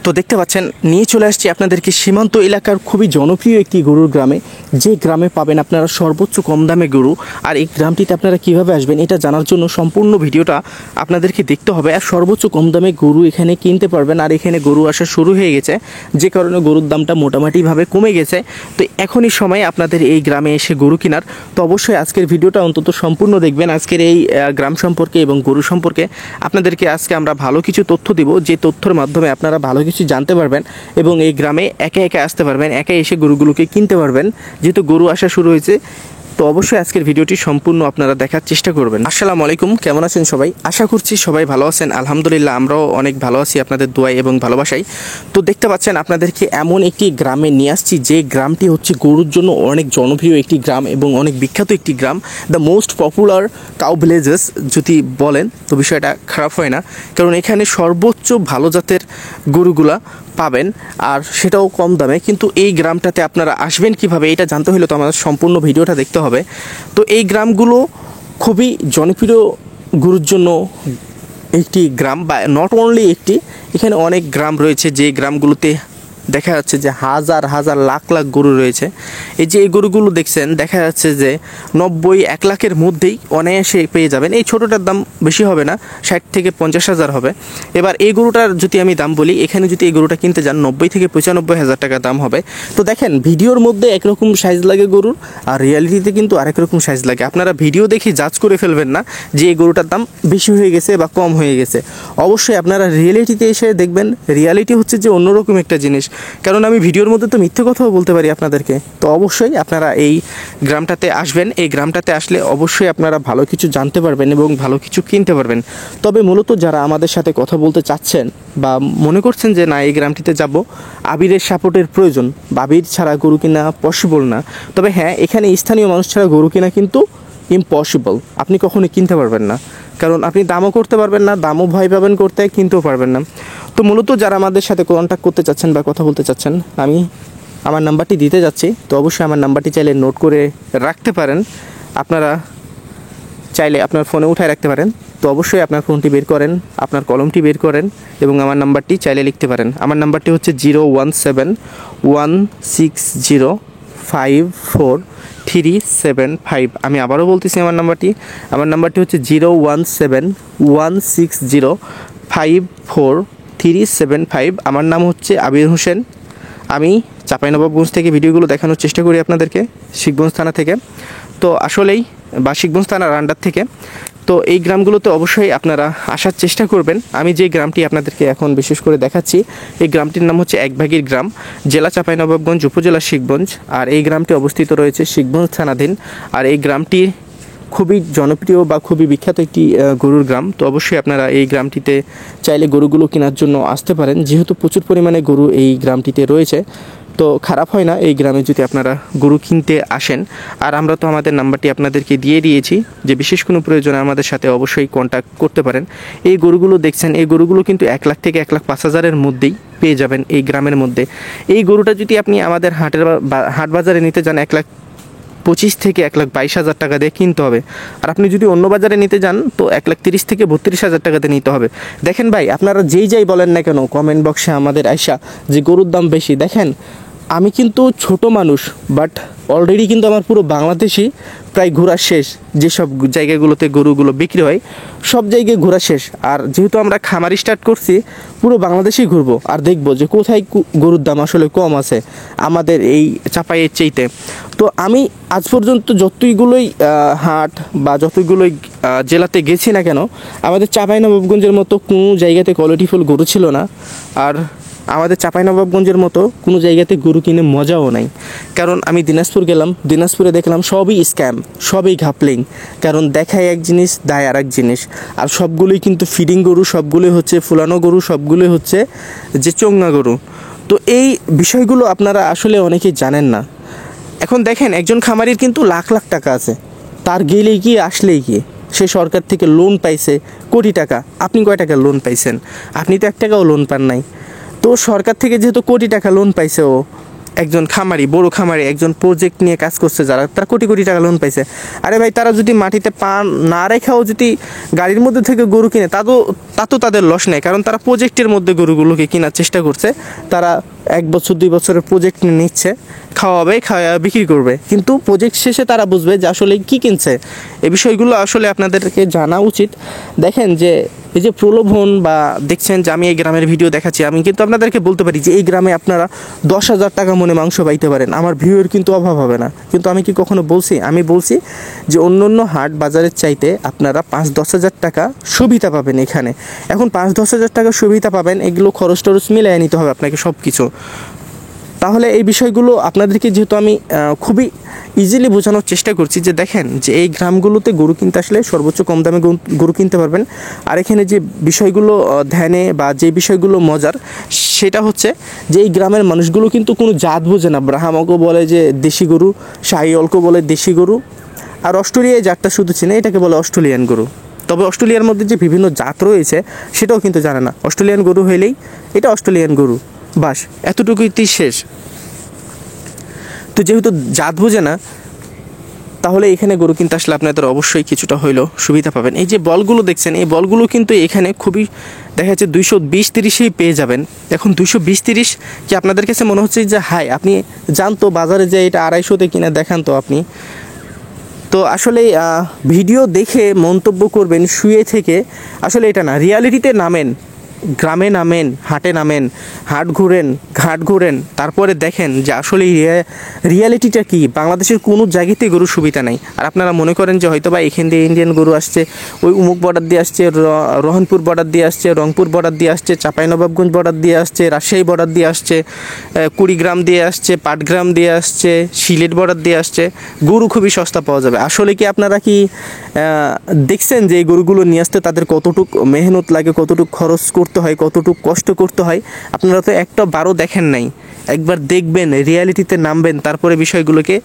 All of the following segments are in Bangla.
তো দেখতে পাচ্ছেন নিয়ে চলে আসছি আপনাদেরকে সীমান্ত এলাকার খুবই জনপ্রিয় একটি গরুর গ্রামে, যে গ্রামে পাবেন আপনারা সর্বোচ্চ কম দামে গরু। আর এই গ্রামটিতে আপনারা কিভাবে আসবেন এটা জানার জন্য সম্পূর্ণ ভিডিওটা আপনাদেরকে দেখতে হবে। আর সর্বোচ্চ কম দামে গরু এখানে কিনতে পারবেন। আর এখানে গরু আসা শুরু হয়ে গেছে, যে কারণে গরুর দামটা মোটামুটিভাবে কমে গেছে। তো এখনই সময় আপনাদের এই গ্রামে এসে গরু কেনার। তো অবশ্যই আজকের ভিডিওটা অন্তত সম্পূর্ণ দেখবেন। আজকের এই গ্রাম সম্পর্কে এবং গরু সম্পর্কে আপনাদেরকে আজকে আমরা ভালো কিছু তথ্য দিব, যে তথ্যের মাধ্যমে আপনারা ভালো কিছু জানতে পারবেন এবং এই গ্রামে একে একে আসতে পারবেন, একে এসে গরুগুলোকে কিনতে পারবেন, যেহেতু গরু আসা শুরু হয়েছে। তো অবশ্যই আজকের ভিডিওটি সম্পূর্ণ আপনারা দেখার চেষ্টা করবেন। আসসালামু আলাইকুম, কেমন আছেন সবাই? আশা করছি সবাই ভালো আছেন। আলহামদুলিল্লাহ, আমরাও অনেক ভালো আছি আপনাদের দোয়ায় এবং ভালোবাসায়। তো দেখতে পাচ্ছেন আপনাদেরকে এমন একটি গ্রামে নিয়ে আসছি, যে গ্রামটি হচ্ছে গরুর জন্য অনেক জনপ্রিয় একটি গ্রাম এবং অনেক বিখ্যাত একটি গ্রাম। The most popular cow villages যদি বলেন তো বিষয়টা খারাপ হয় না, কারণ এখানে সর্বোচ্চ ভালো জাতের গরুগুলা পাবেন, আর সেটাও কম দামে। কিন্তু এই গ্রামটাতে আপনারা আসবেন কিভাবে এটা জানতে হলে তো আমাদের সম্পূর্ণ ভিডিওটা দেখতে হবে। তো এই গ্রামগুলো খুবই জনপ্রিয় গরুর জন্য একটি গ্রাম, বা নট অনলি একটি, এখানে অনেক গ্রাম রয়েছে যে গ্রামগুলোতে দেখা যাচ্ছে যে হাজার হাজার লাখ লাখ গরু রয়েছে। এই যে এই গরুগুলো দেখছেন, দেখা যাচ্ছে যে 90-1 লাখের মধ্যেই অনায়াসে পেয়ে যাবেন। এই ছোটোটার দাম বেশি হবে না, 60 থেকে 50 হাজার হবে। এবার এই গরুটার যদি আমি দাম বলি, এখানে যদি এই গরুটা কিনতে যান 90 থেকে 95 হাজার টাকা দাম হবে। তো দেখেন, ভিডিওর মধ্যে একরকম সাইজ লাগে গরুর, আর রিয়ালিটিতে কিন্তু আরেক রকম সাইজ লাগে। আপনারা ভিডিও দেখে জাজ করে ফেলবেন না যে এই গরুটার দাম বেশি হয়ে গেছে বা কম হয়ে গেছে। অবশ্যই আপনারা রিয়ালিটিতে এসে দেখবেন। রিয়ালিটি হচ্ছে যে অন্যরকম একটা জিনিস, কারণ আমি ভিডিওর মধ্যে তো মিথ্যে কথাও বলতে পারি আপনাদেরকে। তো অবশ্যই আপনারা এই গ্রামটাতে আসবেন। এই গ্রামটাতে আসলে অবশ্যই আপনারা ভালো কিছু জানতে পারবেন এবং ভালো কিছু কিনতে পারবেন। তবে মূলত যারা আমাদের সাথে কথা বলতে চাচ্ছেন বা মনে করছেন যে না এই গ্রামটিতে যাব, আবিরের সাপোর্টের প্রয়োজন, আবির ছাড়া গরু কিনা পসিবল না। তবে হ্যাঁ, এখানে স্থানীয় মানুষ ছাড়া গরু কিনা কিন্তু ইম্পসিবল, আপনি কখনোই কিনতে পারবেন না, কারণ আপনি দামও করতে পারবেন না, দামও ভয় পাবেন করতে, কিনতেও পারবেন না। তো মূলত যারা আমাদের সাথে কন্ট্যাক্ট করতে চাচ্ছেন বা কথা বলতে চাচ্ছেন, আমি আমার নাম্বারটি দিতে যাচ্ছি। তো অবশ্যই আমার নাম্বারটি চাইলে নোট করে রাখতে পারেন, আপনারা চাইলে আপনার ফোনে উঠায় রাখতে পারেন। তো অবশ্যই আপনার ফোনটি বের করেন, আপনার কলমটি বের করেন এবং আমার নাম্বারটি চাইলে লিখতে পারেন। আমার নাম্বারটি হচ্ছে 01716054375। আমি আবারও বলতেছি আমার নাম্বারটি হচ্ছে 01716054375। আমার নাম হচ্ছে আবির হোসেন। আমি চাঁপাইনবাবগঞ্জ থেকে ভিডিওগুলো দেখানোর চেষ্টা করি আপনাদেরকে, শিখগঞ্জ থানা থেকে। তো আসলেই বা শিখগঞ্জ থানার আন্ডার থেকে। তো এই গ্রামগুলোতে অবশ্যই আপনারা আসার চেষ্টা করবেন। আমি যে গ্রামটি আপনাদেরকে এখন বিশেষ করে দেখাচ্ছি, এই গ্রামটির নাম হচ্ছে একভাগীর গ্রাম, জেলা চাঁপাইনবাবগঞ্জ, উপজেলা শিখগঞ্জ। আর এই গ্রামটি অবস্থিত রয়েছে শিখগঞ্জ থানাধীন। আর এই গ্রামটি খুবই জনপ্রিয় বা খুবই বিখ্যাত একটি গরুর গ্রাম। তো অবশ্যই আপনারা এই গ্রামটিতে চাইলে গরুগুলো কেনার জন্য আসতে পারেন, যেহেতু প্রচুর পরিমাণে গরু এই গ্রামটিতে রয়েছে। তো খারাপ হয় না এই গ্রামে যদি আপনারা গরু কিনতে আসেন। আর আমরা তো আমাদের নাম্বারটি আপনাদেরকে দিয়ে দিয়েছি, যে বিশেষ কোনো প্রয়োজনে আমাদের সাথে অবশ্যই কন্ট্যাক্ট করতে পারেন। এই গরুগুলো দেখছেন, এই গরুগুলো কিন্তু 1 লাখ থেকে 1,05,000-এর মধ্যেই পেয়ে যাবেন এই গ্রামের মধ্যে। এই গরুটা যদি আপনি আমাদের হাট বাজারে নিতে যান, 1,25,000 থেকে 1,22,000 টাকা দিয়ে কিনতে হবে। আর আপনি যদি অন্য বাজারে নিতে যান তো 1,30,000 থেকে 32,000 টাকাতে নিতে হবে। দেখেন ভাই, আপনারা যেই বলেন না কেন কমেন্ট বক্সে আমাদের আইসা যে গরুর দাম বেশি, দেখেন আমি কিন্তু ছোট মানুষ, বাট অলরেডি কিন্তু আমার পুরো বাংলাদেশই প্রায় ঘোরা শেষ। যেসব জায়গাগুলোতে গরুগুলো বিক্রি হয় সব জায়গায় ঘোরা শেষ। আর যেহেতু আমরা খামারি স্টার্ট করছি, পুরো বাংলাদেশেই ঘুরবো আর দেখবো যে কোথায় গরুর দাম আসলে কম আছে আমাদের এই চাপাইয়ের চাইতে। তো আমি আজ পর্যন্ত যতগুলোই হাট বা যতগুলোই জেলাতে গেছি না কেন, আমাদের চাঁপাইনবাবগঞ্জের মতো কোনো জায়গাতে কোয়ালিটিফুল গরু ছিল না। আর আমাদের চাঁপাইনবাবগঞ্জের মতো কোনো জায়গাতে গরু কিনে মজাও নাই। কারণ আমি দিনাজপুর গেলাম, দিনাজপুরে দেখলাম সবই স্ক্যাম, সবই ঘাপলিং। কারণ দেখায় এক জিনিস, দায় আর এক জিনিস। আর সবগুলোই কিন্তু ফিডিং গরু, সবগুলোই হচ্ছে ফুলানো গরু, সবগুলোই হচ্ছে যে চোঙ্গা গরু। তো এই বিষয়গুলো আপনারা আসলে অনেকেই জানেন না। এখন দেখেন, একজন খামারির কিন্তু লাখ লাখ টাকা আছে, তার গেলেই কি আসলেই কি সে সরকার থেকে লোন পাইছে কোটি টাকা। আপনি কয় টাকা লোন পাইছেন? আপনি তো 1 টাকাও লোন পান নাই। তো সরকার থেকে যেহেতু কোটি টাকা লোন পাইছে ও, একজন খামারি, বড় খামারি, একজন প্রজেক্ট নিয়ে কাজ করছে যারা, তারা কোটি কোটি টাকা লোন পাইছে। আরে ভাই, তারা যদি মাটিতে পা না রেখাও যদি গাড়ির মধ্যে থেকে গরু কিনে, তা তো তাদের লস নেই, কারণ তারা প্রজেক্টের মধ্যে গরুগুলোকে কেনার চেষ্টা করছে। তারা 1 বছর 2 বছরের প্রজেক্ট নিচ্ছে, খাওয়াবে, বিক্রি করবে, কিন্তু প্রজেক্ট শেষে তারা বুঝবে যে আসলে কি কিনছে। এই বিষয়গুলো আসলে আপনাদেরকে জানা উচিত। দেখেন যে এই যে প্রলোভন, বা দেখছেন যে আমি এই গ্রামের ভিডিও দেখাচ্ছি, আমি কিন্তু আপনাদেরকে বলতে পারি যে এই গ্রামে আপনারা 10,000 টাকা মনে মাংস পাইতে পারেন, আমার ভিউয়ের কিন্তু অভাব হবে না। কিন্তু আমি কি কখনো বলছি? আমি বলছি যে অন্য হাট বাজারের চাইতে আপনারা 5-10 হাজার টাকা সুবিধা পাবেন এখানে। এখন 5-10 হাজার টাকা সুবিধা পাবেন, এগুলো খরচ টরচ মিলিয়ে নিতে হবে আপনাকে সব কিছু। তাহলে এই বিষয়গুলো আপনাদেরকে যেহেতু আমি খুবই ইজিলি বোঝানোর চেষ্টা করছি, যে দেখেন যে এই গ্রামগুলোতে গরু কিনতে আসলে সর্বোচ্চ কম দামে গরু কিনতে পারবেন। আর এখানে যে বিষয়গুলো ধ্যানে, বা যে বিষয়গুলো মজার, সেটা হচ্ছে যে এই গ্রামের মানুষগুলো কিন্তু কোনো জাত বোঝে না। ব্রাহ্মণকে বলে যে দেশি গরু, শাহিওয়ালকে বলে দেশি গরু, আর অস্ট্রেলিয়ায় জাতটা শুধু চিনে, এটাকে বলে অস্ট্রেলিয়ান গরু। তবে অস্ট্রেলিয়ার মধ্যে যে বিভিন্ন জাত রয়েছে সেটাও কিন্তু জানে না। অস্ট্রেলিয়ান গরু হইলেই এটা অস্ট্রেলিয়ান গরু, বাস, এতটুকুই শেষ। তো যেহেতু জাত বোঝে না, তাহলে এখানে গরু কিনতে আসলে আপনাদের অবশ্যই কিছুটা হইলেও সুবিধা পাবেন। এই যে বলগুলো দেখছেন, এই বলগুলো কিন্তু এখানে খুবই দেখা যাচ্ছে 220-30-এই পেয়ে যাবেন। এখন 220-30 কি আপনাদের কাছে মনে হচ্ছে যে হাই, আপনি জানতো বাজারে যে এটা 250-তে কিনা দেখান তো আপনি। তো আসলে ভিডিও দেখে মন্তব্য করবেন শুয়ে থেকে, আসলে এটা না, রিয়ালিটিতে নামেন, গ্রামে নামেন, হাটে নামেন, হাট ঘুরেন, ঘাট ঘুরেন, তারপরে দেখেন যে আসলে রিয়ালিটিটা কি। বাংলাদেশের কোনো জায়গাতেই গরুর সুবিধা নাই। আর আপনারা মনে করেন যে হয়তো বা এখান দিয়ে ইন্ডিয়ান গরু আসছে, ওই উমুক বর্ডার দিয়ে আসছে, রহনপুর বর্ডার দিয়ে আসছে, রংপুর বর্ডার দিয়ে আসছে, চাঁপাইনবাবগঞ্জ বর্ডার দিয়ে আসছে, রাজশাহী বর্ডার দিয়ে আসছে, কুড়িগ্রাম দিয়ে আসছে, পাটগ্রাম দিয়ে আসছে, সিলেট বর্ডার দিয়ে আসছে, গরু খুবই সস্তা পাওয়া যাবে। আসলে কি আপনারা কি দেখছেন যে এই গরুগুলো নিয়ে আসতে তাদের কতটুক মেহনত লাগে, কতটুক খরচ করতে হয়, কতটুকু কষ্ট করতে হয়? আপনারা তো একটা বারও দেখেন নাই। একবার দেখবেন, রিয়ালিটিতে নামবেন, তারপরে বিষয়গুলোকে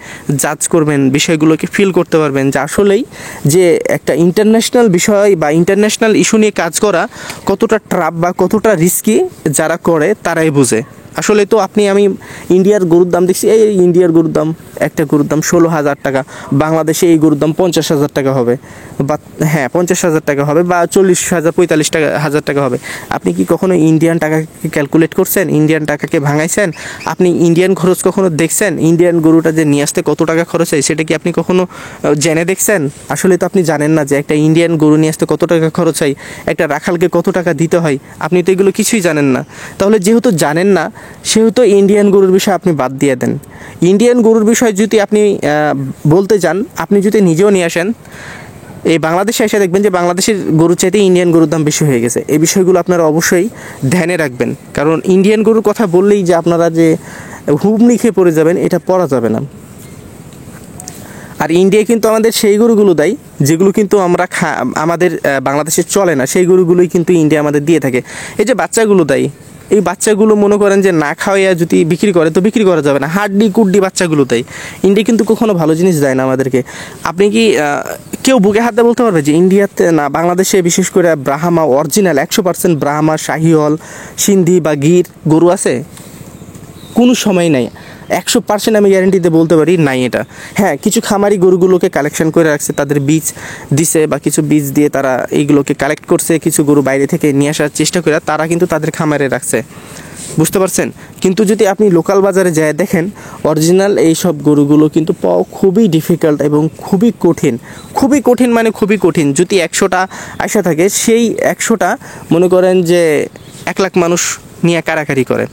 জাজ করবেন, বিষয়গুলোকে ফিল করতে পারবেন যে আসলেই যে একটা ইন্টারন্যাশনাল বিষয় বা ইন্টারন্যাশনাল ইস্যু নিয়ে কাজ করা কতটা ট্রাপ বা কতটা রিস্কি, যারা করে তারাই বোঝে। আসলে তো আমি ইন্ডিয়ার গরুর দাম দেখছি, এই ইন্ডিয়ার গরুর দাম, একটা গরুর দাম 16,000 টাকা, বাংলাদেশে এই গরুর দাম 50,000 টাকা হবে, বা 50,000 টাকা হবে, বা 40,000-45,000 টাকা হবে। আপনি কি কখনো ইন্ডিয়ান টাকাকে ক্যালকুলেট করছেন? ইন্ডিয়ান টাকাকে ভাঙাইছেন? আপনি ইন্ডিয়ান খরচ কখনো দেখছেন? ইন্ডিয়ান গরুটা যে নিয়ে আসতে কত টাকা খরচ হয় সেটা কি আপনি কখনো জেনে দেখছেন? আসলে তো আপনি জানেন না যে একটা ইন্ডিয়ান গরু নিয়ে আসতে কত টাকা খরচ হয়, একটা রাখালকে কত টাকা দিতে হয়, আপনি তো এগুলো কিছুই জানেন না। তাহলে যেহেতু জানেন না, সেহেতু ইন্ডিয়ান গরুর বিষয় আপনি বাদ দিয়ে দেন। ইন্ডিয়ান গরুর বিষয় যদি আপনি বলতে যান, আপনি যদি নিজেও নিয়ে আসেন, এই বাংলাদেশে এসে দেখবেন যে বাংলাদেশের গরুর চাইতে ইন্ডিয়ান গরুর দাম বেশি হয়ে গেছে। এই বিষয়গুলো আপনারা অবশ্যই ধ্যানে রাখবেন, কারণ ইন্ডিয়ান গরুর কথা বললেই যে আপনারা যে হুমড়ি খেয়ে পড়ে যাবেন, এটা পড়া যাবে না। আর ইন্ডিয়া কিন্তু আমাদের সেই গরুগুলো দেয় যেগুলো কিন্তু আমরা আমাদের বাংলাদেশে চলে না, সেই গরুগুলোই কিন্তু ইন্ডিয়া আমাদের দিয়ে থাকে। এই যে বাচ্চাগুলো দেয়, এই বাচ্চাগুলো মনে করেন যে না খাওয়াইয়া যদি বিক্রি করে, তো বিক্রি করা যাবে না, হাড্ডি কুড্ডি বাচ্চাগুলো দেয়। ইন্ডিয়া কিন্তু কখনো ভালো জিনিস দেয় না আমাদেরকে। আপনি কি কেউ বুকে হাত দিয়ে বলতে পারবে যে ইন্ডিয়াতে না, বাংলাদেশে বিশেষ করে ব্রাহ্মা অরিজিনাল 100% ব্রাহ্মা, শাহিওয়াল, সিন্ধি বা গির গরু আছে? কোনো সময় নাই। 100% আমি গ্যারেন্টিতে বলতে পারি নাই এটা। হ্যাঁ, কিছু খামারি গরুগুলোকে কালেকশন করে রাখছে, তাদের বীজ দিছে বা কিছু বীজ দিয়ে তারা এইগুলোকে কালেক্ট করছে, কিছু গরু বাইরে থেকে নিয়ে আসার চেষ্টা করে তারা কিন্তু তাদের খামারে রাখছে, বুঝতে পারছেন? কিন্তু যদি আপনি লোকাল বাজারে যায় দেখেন, অরিজিনাল এই সব গরুগুলো কিন্তু পাওয়া খুবই ডিফিকাল্ট এবং খুবই কঠিন। খুবই কঠিন মানে খুবই কঠিন। যদি 100টা আশা থাকে, সেই 100টা মনে করেন যে 1 লাখ মানুষ নিয়ে কারাকারি করে।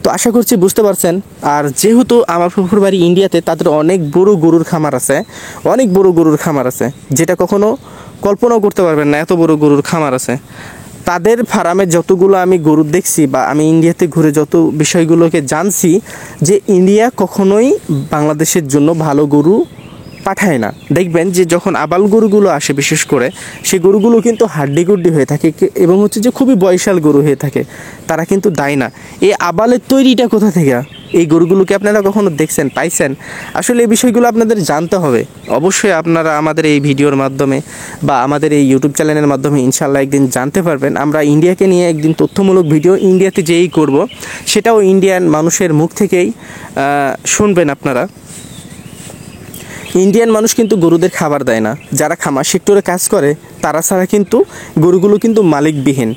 তো আশা করছি বুঝতে পারছেন। আর যেহেতু আমার ফুফুর বাড়ি ইন্ডিয়াতে, তাদের অনেক বড় গরুর খামার আছে, অনেক বড় গরুর খামার আছে, যেটা কখনো কল্পনাও করতে পারবেন না, এত বড় গরুর খামার আছে। তাদের ফার্মে যতগুলো আমি গরু দেখছি, বা আমি ইন্ডিয়াতে ঘুরে যত বিষয়গুলোকে জানছি, যে ইন্ডিয়া কখনোই বাংলাদেশের জন্য ভালো গরু পাঠায় না। দেখবেন যে যখন আবাল গরুগুলো আসে বিশেষ করে সেই গরুগুলো কিন্তু হাড্ডিগুড্ডি হয়ে থাকে এবং হচ্ছে যে খুবই বয়সাল গরু হয়ে থাকে, তারা কিন্তু দেয় না। এই আবালের তৈরিটা কোথা থেকে? এই গরুগুলোকে আপনারা কখনো দেখছেন, পাইছেন? আসলে এই বিষয়গুলো আপনাদের জানতে হবে। অবশ্যই আপনারা আমাদের এই ভিডিওর মাধ্যমে বা আমাদের এই ইউটিউব চ্যানেলের মাধ্যমে ইনশাল্লাহ একদিন জানতে পারবেন। আমরা ইন্ডিয়াকে নিয়ে একদিন তথ্যমূলক ভিডিও ইন্ডিয়াতে যেই করব, সেটাও ইন্ডিয়ান মানুষের মুখ থেকেই শুনবেন আপনারা। ইন্ডিয়ান মানুষ কিন্তু গরুদের খাবার দেয় না। যারা খামার সেক্টরে কাজ করে তারা ছাড়া কিন্তু গরুগুলো কিন্তু মালিকবিহীন।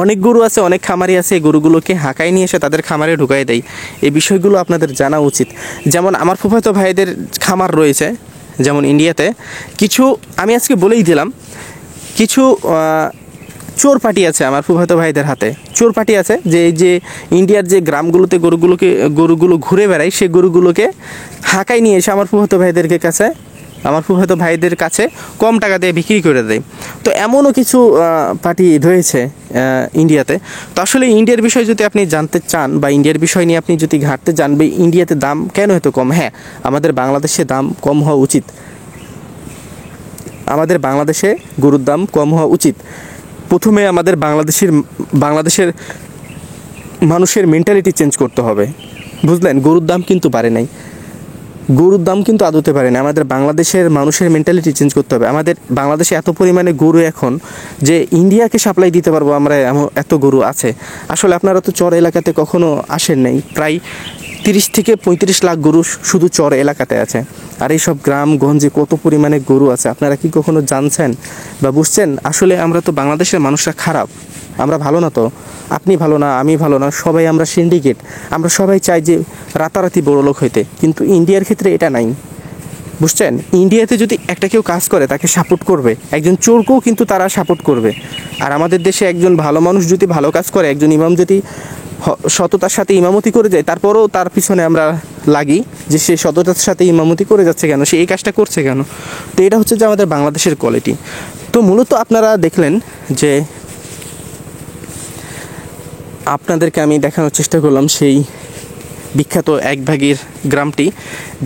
অনেক গরু আছে, অনেক খামারি আছে, এই গরুগুলোকে হাঁকায় নিয়ে এসে তাদের খামারে ঢুকাই দেয়। এই বিষয়গুলো আপনাদের জানা উচিত। যেমন আমার ফুফাতো ভাইদের খামার রয়েছে, যেমন ইন্ডিয়াতে কিছু, আমি আজকে বলেই দিলাম, কিছু চোর পার্টি আছে আমার ফুফাতো ভাইদের হাতে। চোর পার্টি আছে যে এই যে ইন্ডিয়ার যে গ্রামগুলোতে গরুগুলো ঘুরে বেড়ায়, সেই গরুগুলোকে হাঁকায় নিয়ে এসে আমার ফুফাতো ভাইদের কাছে কম টাকা দিয়ে বিক্রি করে দেয়। তো এমনও কিছু পার্টি রয়েছে ইন্ডিয়াতে। তো আসলে ইন্ডিয়ার বিষয় যদি আপনি জানতে চান বা ইন্ডিয়ার বিষয় নিয়ে আপনি যদি ঘাঁটতে চান, ইন্ডিয়াতে দাম কেন এত কম? হ্যাঁ, আমাদের বাংলাদেশে দাম কম হওয়া উচিত। আমাদের বাংলাদেশে গরুর দাম কম হওয়া উচিত। প্রথমে আমাদের বাংলাদেশের মানুষের মেন্টালিটি চেঞ্জ করতে হবে, বুঝলেন? গরুর দাম কিন্তু বাড়ে নাই, গরুর দাম কিন্তু আদতে পারে না। আমাদের বাংলাদেশের মানুষের মেন্টালিটি চেঞ্জ করতে হবে। আমাদের বাংলাদেশে এত পরিমাণে গরু এখন যে ইন্ডিয়াকে সাপ্লাই দিতে পারবো আমরা, এত গরু আছে। আসলে আপনারা তো চর এলাকাতে কখনো আসেন নাই। প্রায় 30 থেকে 35 লাখ গরু শুধু চর এলাকাতে আছে। আর এইসব গ্রামগঞ্জে কত পরিমাণে গরু আছে আপনারা কি কখনো জানছেন বা বুঝছেন? আসলে আমরা তো বাংলাদেশের মানুষরা খারাপ, আমরা ভালো না। তো আপনি ভালো না, আমি ভালো না, সবাই আমরা সিন্ডিকেট। আমরা সবাই চাই যে রাতারাতি বড়লোক হইতে, কিন্তু ইন্ডিয়ার ক্ষেত্রে এটা নাই, বুঝছেন? ইন্ডিয়াতে যদি একটা কেউ কাজ করে তাকে সাপোর্ট করবে, একজন চোরকেও কিন্তু তারা সাপোর্ট করবে। আর আমাদের দেশে একজন ভালো মানুষ যদি ভালো কাজ করে, একজন ইমাম যদি সততার সাথে ইমামতি করে যায়, তারপরেও তার পিছনে আমরা লাগি যে সে সততার সাথে ইমামতি করে যাচ্ছে কেন, সে এই কাজটা করছে কেন। তো এটা হচ্ছে যে আমাদের বাংলাদেশের কোয়ালিটি। তো মূলত আপনারা দেখলেন যে আপনাদেরকে আমি দেখানোর চেষ্টা করলাম সেই বিখ্যাত একভাগীর গ্রামটি,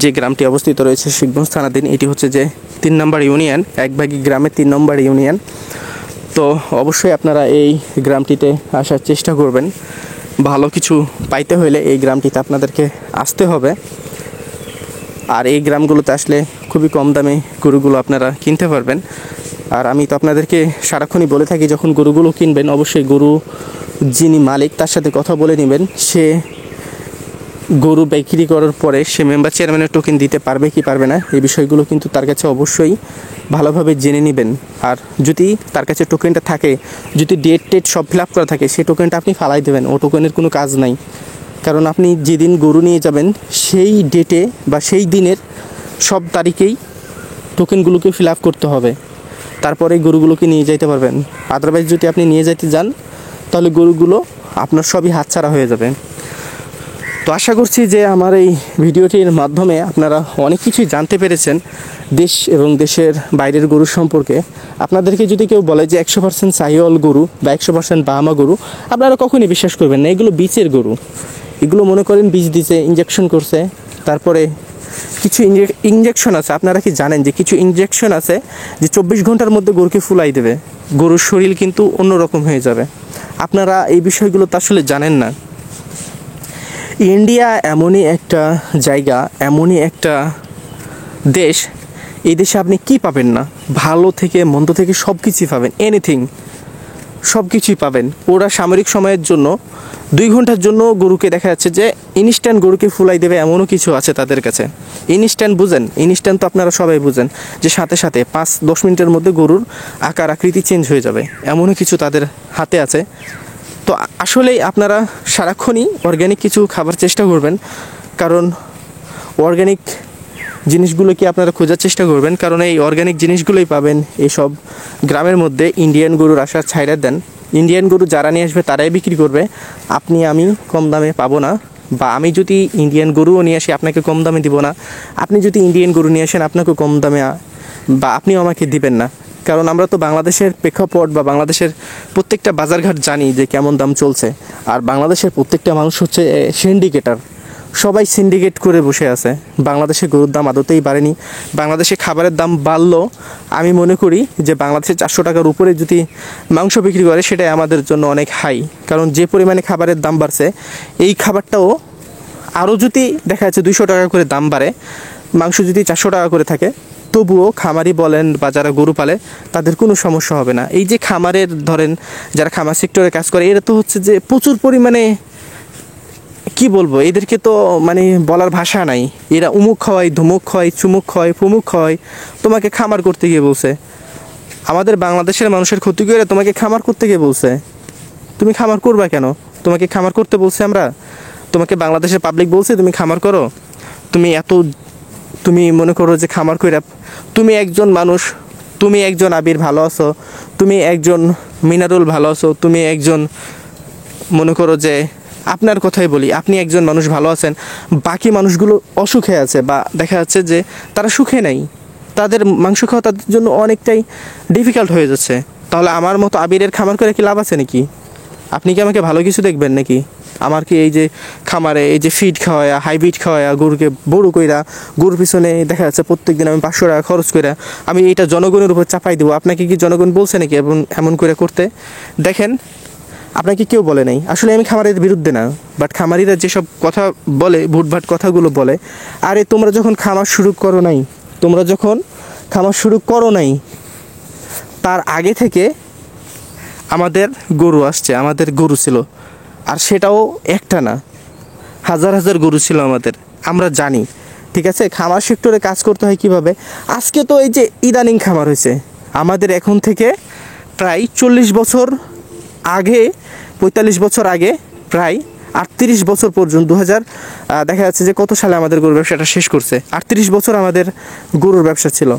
যে গ্রামটি অবস্থিত রয়েছে শিবগঞ্জ থানাধীন। এটি হচ্ছে যে 3 নম্বর ইউনিয়ন, একভাগী গ্রামের 3 নম্বর ইউনিয়ন। তো অবশ্যই আপনারা এই গ্রামটিতে আসার চেষ্টা করবেন। ভালো কিছু পাইতে হলে এই গ্রামটিতে আপনাদেরকে আসতে হবে। আর এই গ্রামগুলোতে আসলে খুবই কম দামে গরুগুলো আপনারা কিনতে পারবেন। আর আমি তো আপনাদেরকে সারাক্ষণই বলে থাকি, যখন গরুগুলো কিনবেন অবশ্যই গরু যিনি মালিক তার সাথে কথা বলে নেবেন। সে গরু বিক্রি করার পরে সে মেম্বার চেয়ারম্যানের টোকেন দিতে পারবে কি পারবে না, এই বিষয়গুলো কিন্তু তার কাছে অবশ্যই ভালোভাবে জেনে নেবেন। আর যদি তার কাছে টোকেনটা থাকে, যদি ডেট সব ফিল আপ করা থাকে, সেই টোকেনটা আপনি ফালাই দেবেন। ও টোকেনের কোনো কাজ নাই, কারণ আপনি যেদিন গরু নিয়ে যাবেন সেই ডেটে বা সেই দিনের সব তারিখেই টোকেনগুলোকে ফিল আপ করতে হবে, তারপরে গরুগুলোকে নিয়ে যেতে পারবেন। আদারওয়াইজ যদি আপনি নিয়ে যেতে যান তাহলে গরুগুলো আপনার সবই হাতছাড়া হয়ে যাবে। তো আশা করছি যে আমার এই ভিডিওটির মাধ্যমে আপনারা অনেক কিছুই জানতে পেরেছেন দেশ এবং দেশের বাইরের গরু সম্পর্কে। আপনাদেরকে যদি কেউ বলে যে 100% সাহিওয়াল গরু বা 100% বাহামা গরু, আপনারা কখনই বিশ্বাস করবেন না। এগুলো বীজের গরু, এগুলো মনে করেন বীজ দিছে, ইঞ্জেকশন করছে। তারপরে কিছু ইঞ্জেকশন আছে, আপনারা কি জানেন যে কিছু ইঞ্জেকশন আছে যে 24 ঘন্টার মধ্যে গরুকে ফুলাই দেবে, গরুর শরীর কিন্তু অন্যরকম হয়ে যাবে। আপনারা এই বিষয়গুলো তো আসলে জানেন না। ইন্ডিয়া এমনই একটা জায়গা, এমনই একটা দেশ, এই দেশে আপনি কি পাবেন না? ভালো থেকে মন্দ থেকে সব কিছুই পাবেন, এনিথিং, সব কিছুই পাবেন। ওরা সামরিক সময়ের জন্য 2 ঘন্টার জন্য গরুকে দেখা যাচ্ছে যে ইনস্ট্যান্ট গরুকে ফুলাই দেবে, এমনও কিছু আছে তাদের কাছে। ইনস্ট্যান্ট বুঝেন? ইনস্ট্যান্ট তো আপনারা সবাই বুঝেন যে সাথে সাথে 5-10 মিনিটের মধ্যে গরুর আকার আকৃতি চেঞ্জ হয়ে যাবে, এমনও কিছু তাদের হাতে আছে। তো আসলেই আপনারা সারাক্ষণই অর্গ্যানিক কিছু খাবার চেষ্টা করবেন, কারণ অর্গ্যানিক জিনিসগুলোকে আপনারা খোঁজার চেষ্টা করবেন, কারণ এই অর্গ্যানিক জিনিসগুলোই পাবেন এইসব গ্রামের মধ্যে। ইন্ডিয়ান গরুর আসার ছাইড়া দেন, ইন্ডিয়ান গরু যারা নিয়ে আসবে তারাই বিক্রি করবে, আপনি আমি কম দামে পাবো না। বা আমি যদি ইন্ডিয়ান গরুও নিয়ে আসি আপনাকে কম দামে দিব না, আপনি যদি ইন্ডিয়ান গরু নিয়ে আসেন আপনাকে কম দামে বা আপনিও আমাকে দিবেন না। কারণ আমরা তো বাংলাদেশের প্রেক্ষাপট বা বাংলাদেশের প্রত্যেকটা বাজারঘাট জানি যে কেমন দাম চলছে। আর বাংলাদেশের প্রত্যেকটা মানুষ হচ্ছে সিন্ডিকেটার। সবাই সিন্ডিকেট করে বসে আছে। বাংলাদেশে গরুর দাম আদতেই বাড়েনি। বাংলাদেশে খাবারের দাম বাড়লো, আমি মনে করি যে বাংলাদেশে 400 টাকার উপরে যদি মাংস বিক্রি করে সেটাই আমাদের জন্য অনেক হাই। কারণ যে পরিমাণে খাবারের দাম বাড়ছে, এই খাবারটাও আরও যদি দেখা যাচ্ছে 200 টাকা করে দাম বাড়ে, মাংস যদি 400 টাকা করে থাকে, তবুও খামারি বলেন বা যারা গরু পালে তাদের কোনো সমস্যা হবে না। এই যে খামারের ধরেন যারা খামার সেক্টরে কাজ করে, এরা তো হচ্ছে যে প্রচুর পরিমাণে, কি বলবো, এদেরকে তো মানে বলার ভাষা নাই। এরা উমুক খাওয়ায়, ধুমুক খাওয়ায়, চুমুক খাওয়ায়, প্রমুখ খাওয়ায়। তোমাকে খামার করতে গিয়ে বলছে, আমাদের বাংলাদেশের মানুষের ক্ষতি করে তোমাকে খামার করতে গিয়ে বলছে। তুমি খামার করবা কেন? তোমাকে খামার করতে বলছে আমরা? তোমাকে বাংলাদেশের পাবলিক বলছে তুমি খামার করো? তুমি মনে করো যে খামার কইরা তুমি একজন মানুষ, তুমি একজন আবির ভালো আছো, তুমি একজন মিনারুল ভালো আছো, তুমি একজন মনে করো যে আপনার কথাই বলি, আপনি একজন মানুষ ভালো আছেন, বাকি মানুষগুলো অসুখে আছে বা দেখা যাচ্ছে যে তারা সুখে নাই, তাদের মাংস খাওয়া তাদের জন্য অনেকটাই ডিফিকাল্ট হয়ে যাচ্ছে। তাহলে আমার মতো আবিরের খামার করে কি লাভ আছে নাকি? আপনি কি আমাকে ভালো কিছু দেখবেন নাকি? আমার কি এই যে খামারে এই যে ফিড খাওয়ায়, হাইব্রিড খাওয়ায়, গরুকে বড় কইরা গরুর পিছনে দেখা যাচ্ছে প্রত্যেক দিন আমি 500 টাকা খরচ করে আমি এইটা জনগণের উপর চাপাই দেবো? আপনাকে কি জনগণ বলছে নাকি এমন করে করতে? দেখেন, আপনাকে কেউ বলে নাই। আসলে আমি খামারের বিরুদ্ধে না, বাট খামারিরা যেসব কথা বলে, ভুটভাট কথাগুলো বলে, আরে তোমরা যখন খামার শুরু করো নাই তার আগে থেকে আমাদের গরু আসছে, আমাদের গরু ছিল, আর সেটাও একটা না, হাজার হাজার গরু ছিল আমাদের, আমরা জানি। ঠিক আছে, খামার সেক্টরে কাজ করতে হয় কিভাবে। আজকে তো এই যে ইদানিং খামার হয়েছে, আমাদের এখন থেকে প্রায় 40 বছর আগে, 45 বছর আগে, প্রায় 38 বছর পর্যন্ত, দেখা যাচ্ছে যে কত সালে আমাদের গরুর ব্যবসাটা শেষ করছে, 38 বছর আমাদের গরুর ব্যবসা ছিল।